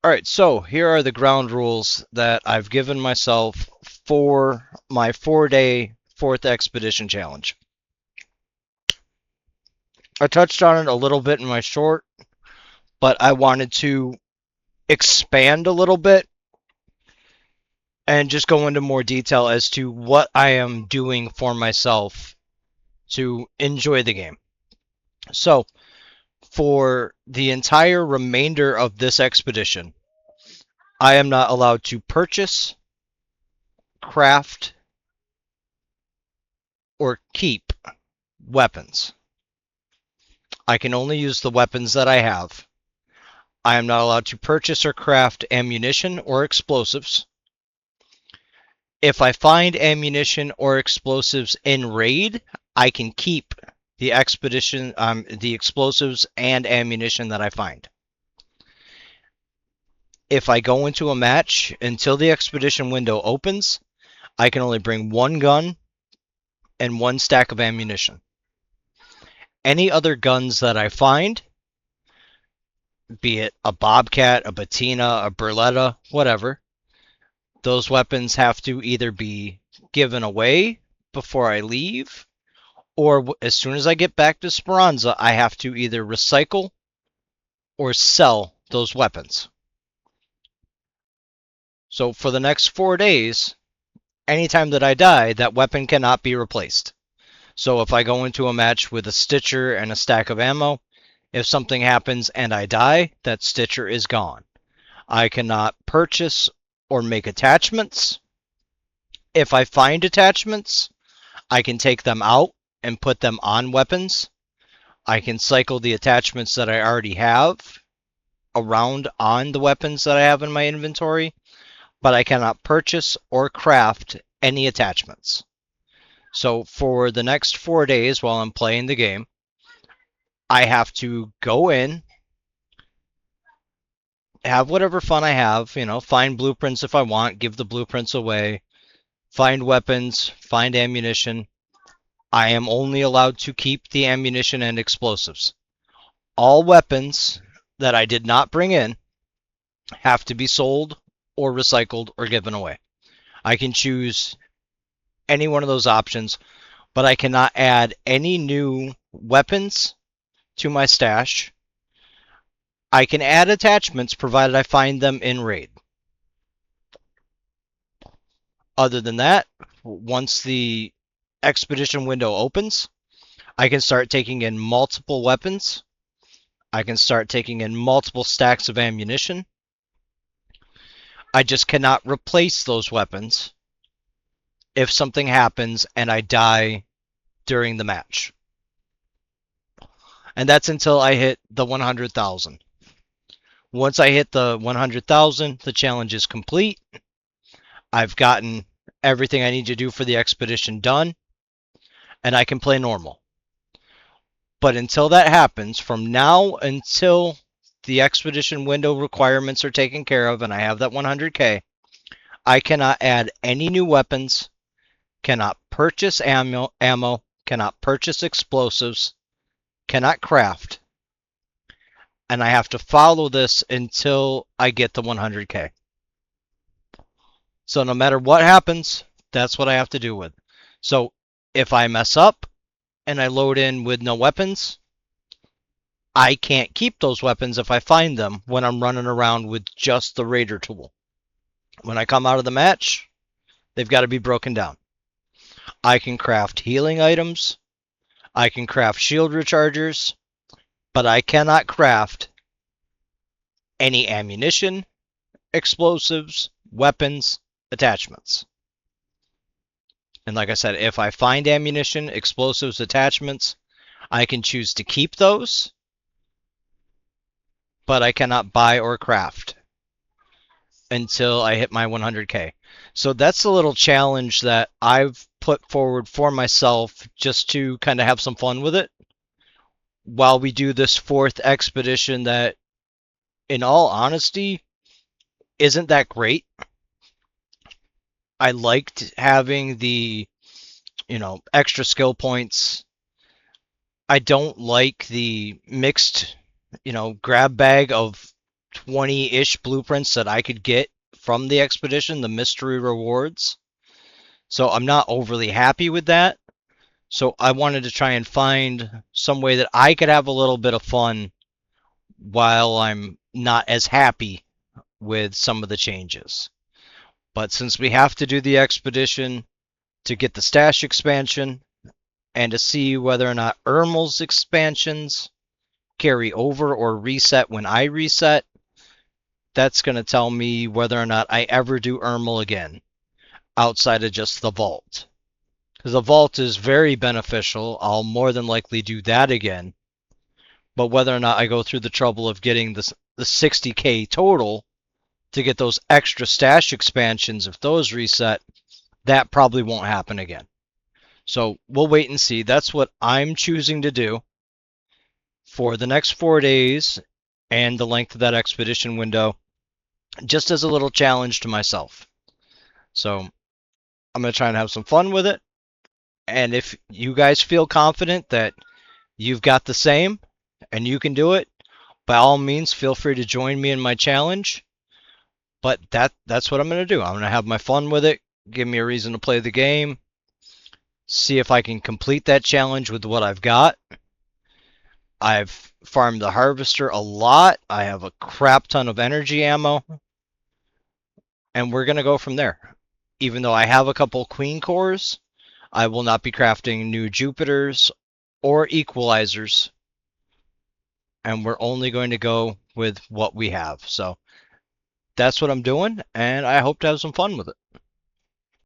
All right, so here are the ground rules that I've given myself for my 4-day fourth expedition challenge. I touched on it a little bit in my short, but I wanted to expand a little bit and just go into more detail as to what I am doing for myself to enjoy the game. So, for the entire remainder of this expedition, I am not allowed to purchase, craft, or keep weapons. I can only use the weapons that I have. I am not allowed to purchase or craft ammunition or explosives. If I find ammunition or explosives in raid, I can keep the explosives and ammunition that I find. If I go into a match until the expedition window opens, I can only bring one gun and one stack of ammunition. Any other guns that I find, be it a Bobcat, a Batina, a Beretta, whatever, those weapons have to either be given away before I leave, or as soon as I get back to Speranza, I have to either recycle or sell those weapons. So for the next 4 days, anytime that I die, that weapon cannot be replaced. So if I go into a match with a Stitcher and a stack of ammo, if something happens and I die, that Stitcher is gone. I cannot purchase or make attachments. If I find attachments, I can take them out and put them on weapons. I can cycle the attachments that I already have around on the weapons that I have in my inventory, but I cannot purchase or craft any attachments. So for the next 4 days while I'm playing the game, I have to go in, have whatever fun I have, find blueprints if I want, give the blueprints away, find weapons, find ammunition. I am only allowed to keep the ammunition and explosives. All weapons that I did not bring in have to be sold or recycled or given away. I can choose any one of those options, but I cannot add any new weapons to my stash. I can add attachments provided I find them in raid. Other than that, once the expedition window opens, I can start taking in multiple weapons. I can start taking in multiple stacks of ammunition. I just cannot replace those weapons if something happens and I die during the match. And that's until I hit the 100,000. Once I hit the 100,000, the challenge is complete. I've gotten everything I need to do for the expedition done, and I can play normal. But until that happens, from now until the expedition window requirements are taken care of and I have that 100K, I cannot add any new weapons, cannot purchase ammo, cannot purchase explosives, cannot craft, and I have to follow this until I get the 100K. So no matter what happens, that's what I have to do with. So if I mess up and I load in with no weapons, I can't keep those weapons if I find them when I'm running around with just the Raider tool. When I come out of the match, they've got to be broken down. I can craft healing items. I can craft shield rechargers, but I cannot craft any ammunition, explosives, weapons, attachments. And like I said, if I find ammunition, explosives, attachments, I can choose to keep those, but I cannot buy or craft until I hit my 100K. So that's a little challenge that I've put forward for myself just to kind of have some fun with it while we do this fourth expedition that, in all honesty, isn't that great. I liked having the, extra skill points. I don't like the mixed, grab bag of 20-ish blueprints that I could get from the expedition, the mystery rewards. So I'm not overly happy with that. So I wanted to try and find some way that I could have a little bit of fun while I'm not as happy with some of the changes. But since we have to do the expedition to get the stash expansion and to see whether or not Ermel's expansions carry over or reset when I reset, that's going to tell me whether or not I ever do Ermel again outside of just the vault. Because the vault is very beneficial. I'll more than likely do that again. But whether or not I go through the trouble of getting the 60k total to get those extra stash expansions, if those reset, that probably won't happen again. So we'll wait and see. That's what I'm choosing to do for the next 4 days and the length of that expedition window, just as a little challenge to myself. So I'm going to try and have some fun with it. And if you guys feel confident that you've got the same and you can do it, by all means, feel free to join me in my challenge. But that's what I'm going to do. I'm going to have my fun with it, give me a reason to play the game, see if I can complete that challenge with what I've got. I've farmed the harvester a lot. I have a crap ton of energy ammo. And we're going to go from there. Even though I have a couple queen cores, I will not be crafting new Jupiters or equalizers. And we're only going to go with what we have. So that's what I'm doing, and I hope to have some fun with it.